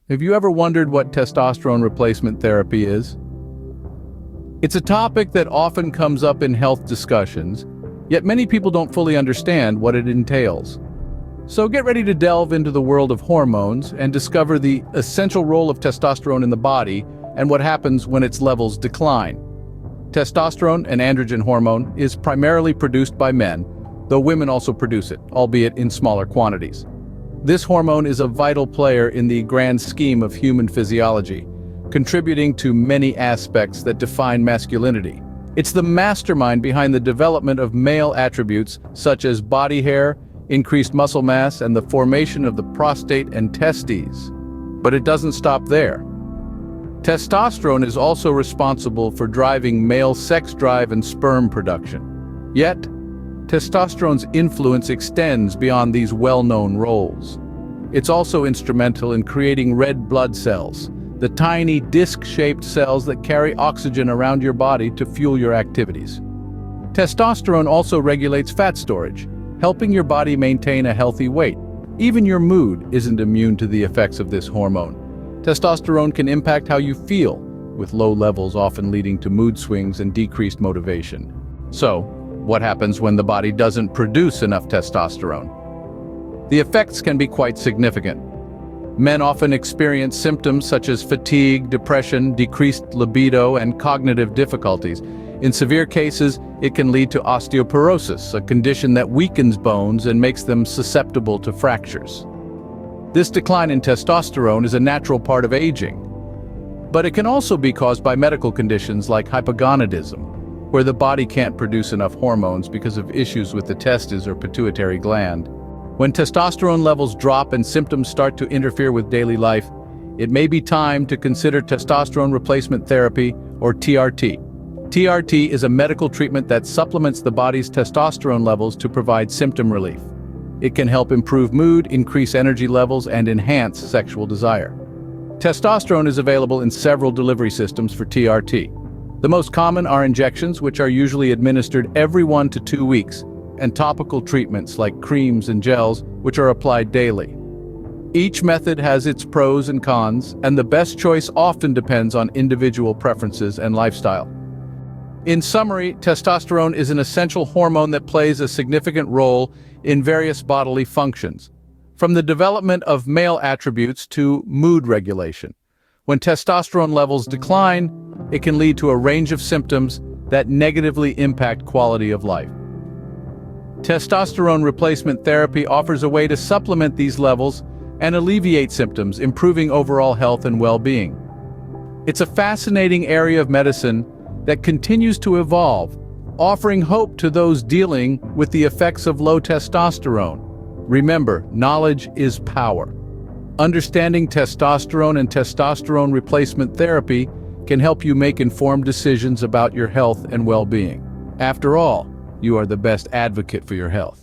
Have you ever wondered what testosterone replacement therapy is? It's a topic that often comes up in health discussions, yet many people don't fully understand what it entails. So get ready to delve into the world of hormones and discover the essential role of testosterone in the body and what happens when its levels decline. Testosterone, an androgen hormone, is primarily produced by men, though women also produce it, albeit in smaller quantities. This hormone is a vital player in the grand scheme of human physiology, contributing to many aspects that define masculinity. It's the mastermind behind the development of male attributes such as body hair, increased muscle mass, and the formation of the prostate and testes. But it doesn't stop there. Testosterone is also responsible for driving male sex drive and sperm production. Yet, testosterone's influence extends beyond these well-known roles. It's also instrumental in creating red blood cells, the tiny disc-shaped cells that carry oxygen around your body to fuel your activities. Testosterone also regulates fat storage, helping your body maintain a healthy weight. Even your mood isn't immune to the effects of this hormone. Testosterone can impact how you feel, with low levels often leading to mood swings and decreased motivation. So, what happens when the body doesn't produce enough testosterone? The effects can be quite significant. Men often experience symptoms such as fatigue, depression, decreased libido, and cognitive difficulties. In severe cases, it can lead to osteoporosis, a condition that weakens bones and makes them susceptible to fractures. This decline in testosterone is a natural part of aging, but it can also be caused by medical conditions like hypogonadism, where the body can't produce enough hormones because of issues with the testes or pituitary gland. When testosterone levels drop and symptoms start to interfere with daily life, it may be time to consider testosterone replacement therapy, or TRT. TRT is a medical treatment that supplements the body's testosterone levels to provide symptom relief. It can help improve mood, increase energy levels, and enhance sexual desire. Testosterone is available in several delivery systems for TRT. The most common are injections, which are usually administered every 1 to 2 weeks, and topical treatments like creams and gels, which are applied daily. Each method has its pros and cons, and the best choice often depends on individual preferences and lifestyle. In summary, testosterone is an essential hormone that plays a significant role in various bodily functions, from the development of male attributes to mood regulation. When testosterone levels decline, it can lead to a range of symptoms that negatively impact quality of life. Testosterone replacement therapy offers a way to supplement these levels and alleviate symptoms, improving overall health and well-being. It's a fascinating area of medicine that continues to evolve, offering hope to those dealing with the effects of low testosterone. Remember, knowledge is power. Understanding testosterone and testosterone replacement therapy can help you make informed decisions about your health and well-being. After all, you are the best advocate for your health.